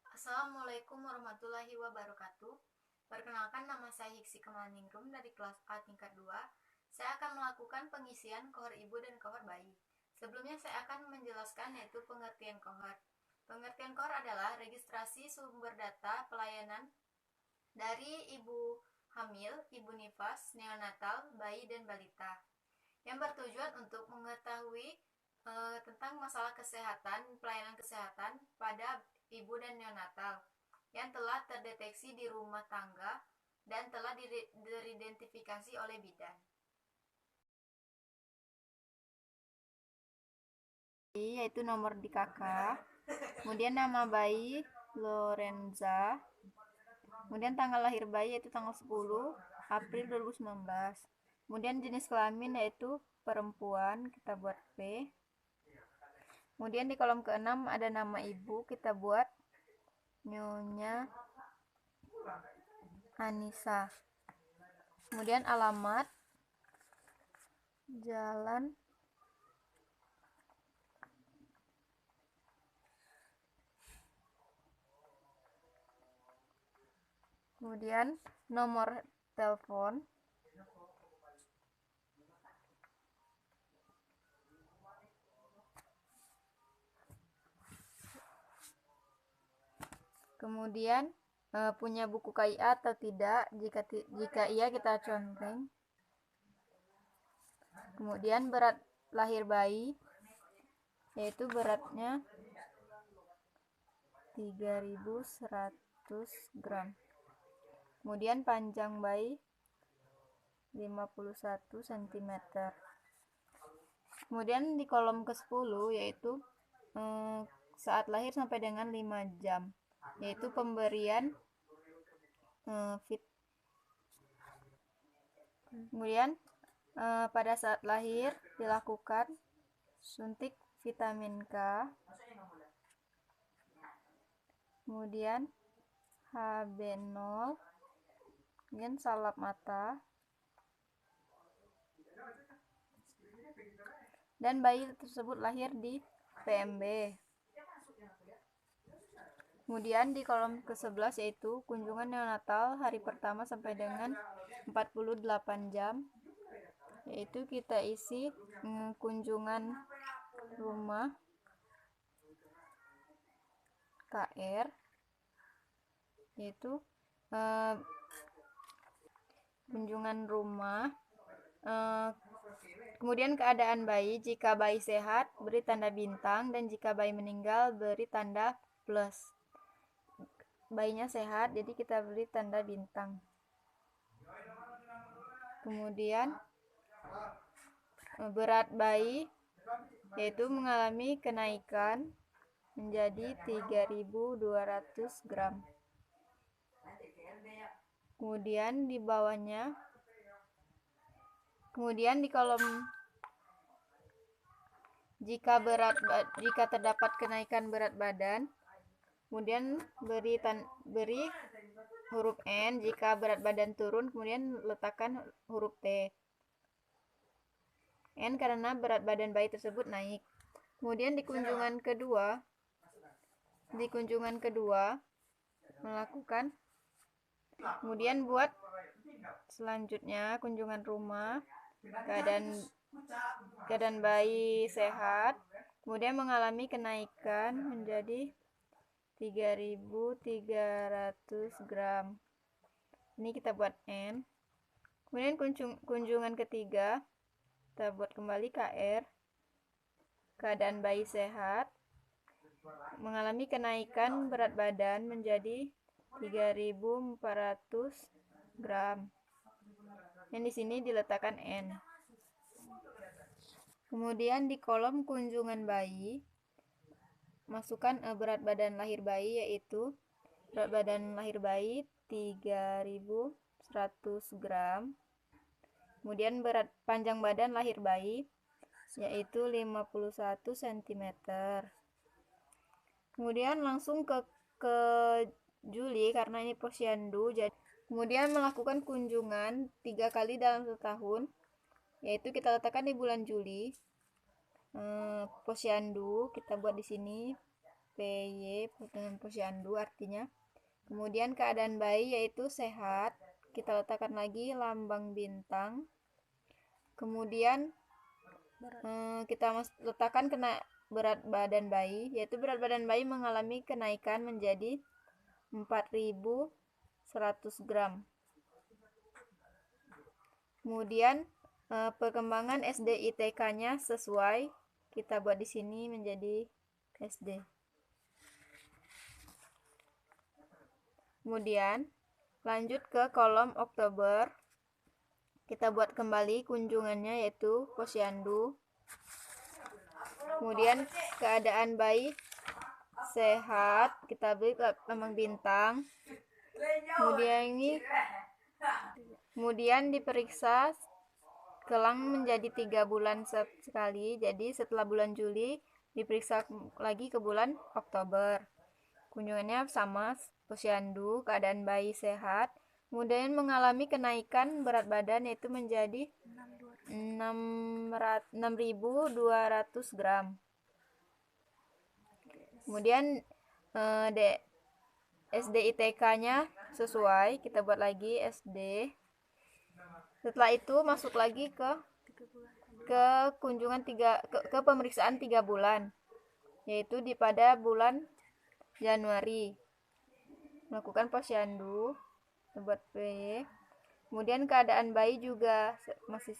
Assalamualaikum warahmatullahi wabarakatuh. Perkenalkan, nama saya Hiksi Kemaningrum dari kelas A tingkat 2. Saya akan melakukan pengisian kohor ibu dan kohor bayi. Sebelumnya saya akan menjelaskan yaitu pengertian kohor. Pengertian kohor adalah registrasi sumber data pelayanan dari ibu hamil, ibu nifas, neonatal, bayi, dan balita, yang bertujuan untuk mengetahui tentang masalah kesehatan, pelayanan kesehatan pada ibu dan neonatal yang telah terdeteksi di rumah tangga dan telah teridentifikasi oleh bidan. Yaitu nomor di KK, kemudian nama bayi Lorenza, kemudian tanggal lahir bayi yaitu tanggal 10 April 2019, kemudian jenis kelamin yaitu perempuan, kita buat P. Kemudian di kolom ke-6 ada nama ibu, kita buat Nyonya Anissa. Kemudian alamat Jalan kemudian nomor telepon, kemudian punya buku KIA atau tidak. Jika iya, kita conteng. Kemudian berat lahir bayi yaitu beratnya 3100 gram. Kemudian panjang bayi 51 cm. Kemudian di kolom ke-10 yaitu saat lahir sampai dengan 5 jam, yaitu pemberian fit. Kemudian pada saat lahir dilakukan suntik vitamin K, kemudian HB0, kemudian salep mata, dan bayi tersebut lahir di PMB. Kemudian di kolom ke-11 yaitu kunjungan neonatal hari pertama sampai dengan 48 jam, yaitu kita isi kunjungan rumah KR, yaitu kunjungan rumah, kemudian keadaan bayi. Jika bayi sehat beri tanda bintang, dan jika bayi meninggal beri tanda plus. Bayinya sehat jadi kita beri tanda bintang. Kemudian berat bayi yaitu mengalami kenaikan menjadi 3200 gram. Kemudian di bawahnya, kemudian di kolom jika terdapat kenaikan berat badan, kemudian beri huruf N. Jika berat badan turun, kemudian letakkan huruf T. N karena berat badan bayi tersebut naik. Kemudian di kunjungan kedua melakukan, kemudian buat selanjutnya kunjungan rumah, keadaan bayi sehat, kemudian mengalami kenaikan menjadi 3300 gram. Ini kita buat N. Kemudian kunjungan ketiga kita buat kembali KR, keadaan bayi sehat, mengalami kenaikan berat badan menjadi 3400 gram. Yang di sini diletakkan N. Kemudian di kolom kunjungan bayi masukkan berat badan lahir bayi, yaitu berat badan lahir bayi 3100 gram. Kemudian berat panjang badan lahir bayi yaitu 51 cm. Kemudian langsung ke Juli karena ini posyandu. Kemudian melakukan kunjungan 3 kali dalam setahun yaitu kita letakkan di bulan Juli. Posyandu kita buat di sini PY dengan posyandu artinya. Kemudian keadaan bayi yaitu sehat, kita letakkan lagi lambang bintang. Kemudian kita letakkan berat badan bayi, yaitu berat badan bayi mengalami kenaikan menjadi 4.100 gram. Kemudian perkembangan SDITK-nya sesuai, kita buat di sini menjadi SD. Kemudian lanjut ke kolom Oktober, kita buat kembali kunjungannya yaitu posyandu. Kemudian keadaan bayi sehat, kita beri lambang bintang. Kemudian diperiksa kelang menjadi 3 bulan sekali. Jadi setelah bulan Juli diperiksa lagi ke bulan Oktober. Kunjungannya sama, posyandu, keadaan bayi sehat. Kemudian mengalami kenaikan berat badan yaitu menjadi 6.200 gram. Kemudian SDITK-nya sesuai, kita buat lagi SD. Setelah itu masuk lagi ke kunjungan ke pemeriksaan 3 bulan, yaitu pada bulan Januari. Melakukan posyandu, kita buat P. Kemudian keadaan bayi masih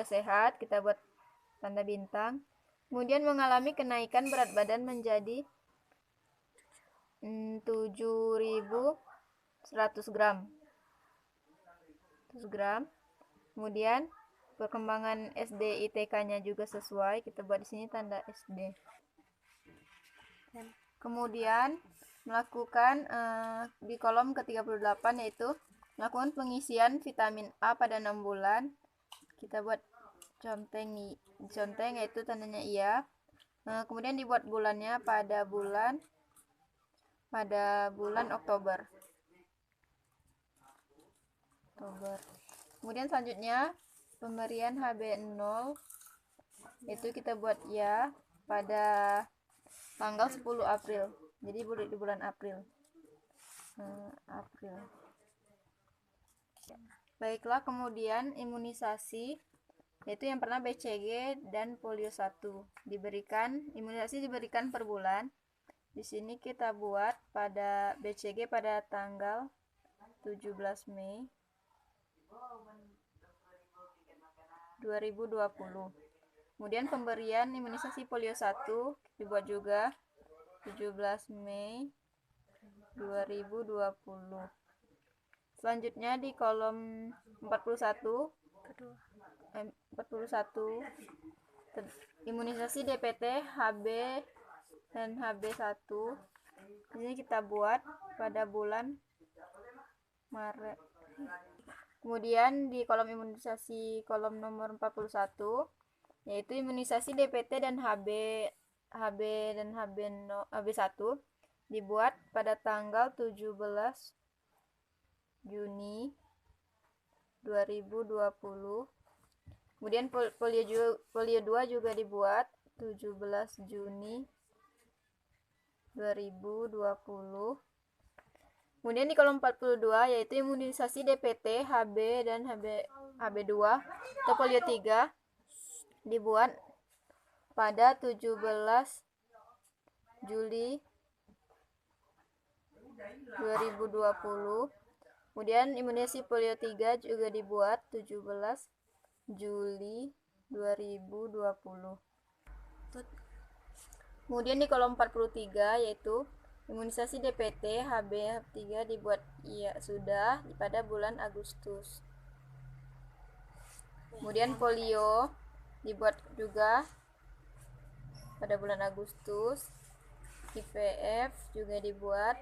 sehat, kita buat tanda bintang. Kemudian mengalami kenaikan berat badan menjadi 7.100 gram. Kemudian perkembangan SDITK-nya juga sesuai, kita buat di sini tanda SD. Kemudian melakukan di kolom ke-38 yaitu melakukan pengisian vitamin A pada 6 bulan. Kita buat conteng yaitu tandanya iya. Kemudian dibuat bulannya pada bulan Oktober. Kemudian selanjutnya pemberian HB0 itu kita buat ya pada tanggal 10 April. Jadi di bulan April. Baiklah, kemudian imunisasi yaitu yang pernah BCG dan polio 1 imunisasi diberikan per bulan. Di sini kita buat pada BCG pada tanggal 17 Mei 2020. Kemudian pemberian imunisasi polio 1 dibuat juga 17 Mei 2020. Selanjutnya di kolom 41 imunisasi DPT, HB dan HB1. Ini kita buat pada bulan Maret. Kemudian di kolom imunisasi kolom nomor 41 yaitu imunisasi DPT dan HB1 dibuat pada tanggal 17 Juni 2020. Kemudian polio 2 juga dibuat 17 Juni 2020. Kemudian di kolom 42 yaitu imunisasi DPT, HB dan HB2 atau polio 3 dibuat pada 17 Juli 2020. Kemudian imunisasi polio 3 juga dibuat 17 Juli 2020. Kemudian di kolom 43 yaitu imunisasi DPT, HB3 dibuat sudah pada bulan Agustus. Kemudian polio dibuat juga pada bulan Agustus. IPF juga dibuat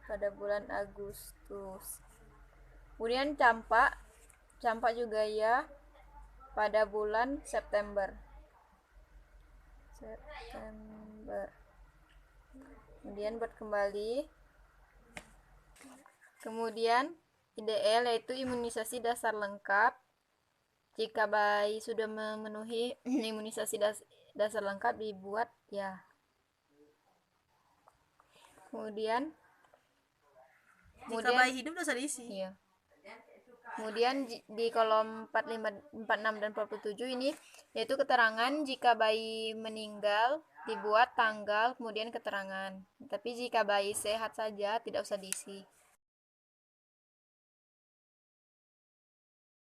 pada bulan Agustus. Kemudian campak juga ya pada bulan September. Kemudian buat kembali. Kemudian IDL yaitu imunisasi dasar lengkap, Jika bayi sudah memenuhi imunisasi dasar lengkap dibuat ya. Kemudian bayi hidup udah diisi. Iya. Kemudian di kolom 45, 46 dan 47 ini yaitu keterangan jika bayi meninggal dibuat tanggal kemudian keterangan. Tapi jika bayi sehat saja tidak usah diisi.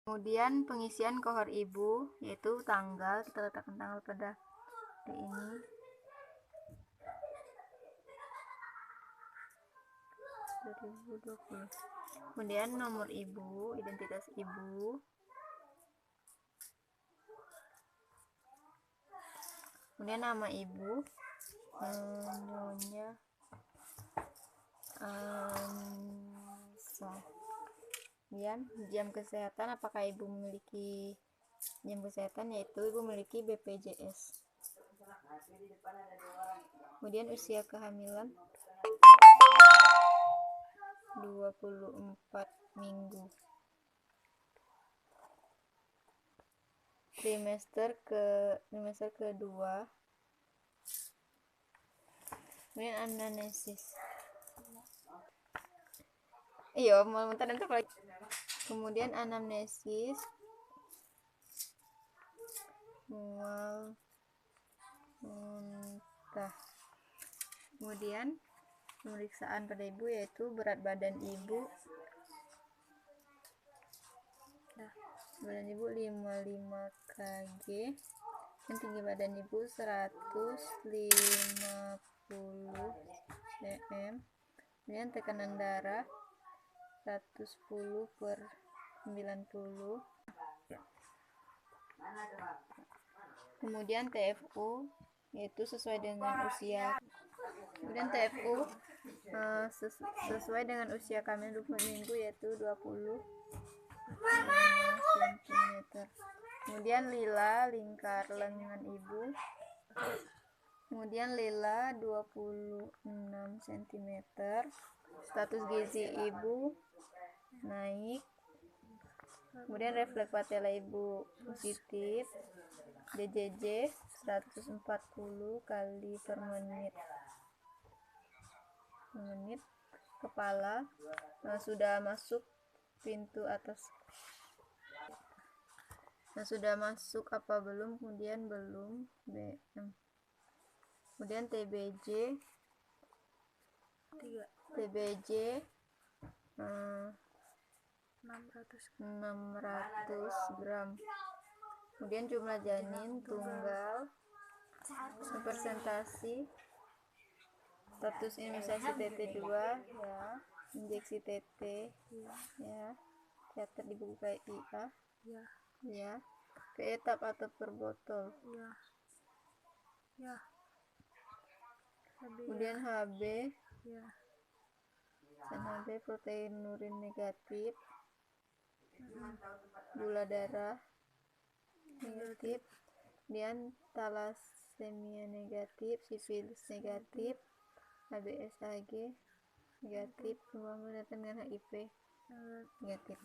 Kemudian pengisian kohor ibu yaitu tanggal, kita letakkan tanggal pada di ini. Kemudian nomor ibu, identitas ibu. Kemudian nama ibu, Nyonya Ansa. Kemudian jam kesehatan, apakah ibu memiliki jam kesehatan, yaitu ibu memiliki BPJS. Kemudian usia kehamilan 24 minggu. Trimester kedua. Kemudian anamnesis. Iya, mau bentar nanti lagi. Kemudian anamnesis. Mual muntah. Kemudian pemeriksaan pada ibu yaitu berat badan ibu. Badan ibu 55 kg. Dan tinggi badan ibu 150 cm. Kemudian tekanan darah 110/90. Kemudian TFU yaitu sesuai dengan usia. Kemudian TFU sesuai dengan usia kami 20 minggu yaitu 20 cm. Kemudian lila lingkar lengan ibu. Kemudian lila 26 cm. Status gizi ibu naik. Kemudian refleks patella ibu positif. DJJ 140 kali per menit. Kepala sudah masuk pintu atas. Sudah masuk apa belum? Kemudian belum. BM. Kemudian TBJ 600 gram. Kemudian jumlah janin tunggal, presentasi, status imunisasi TT2 ya, injeksi TT ya, catat di buku KIA ya, per etap atau per botol ya. Kemudian HB HB protein urin negatif, gula darah negatif, kemudian thalassemia negatif, sifilis negatif, HBsAg negatif, semua dengan HIV negatif.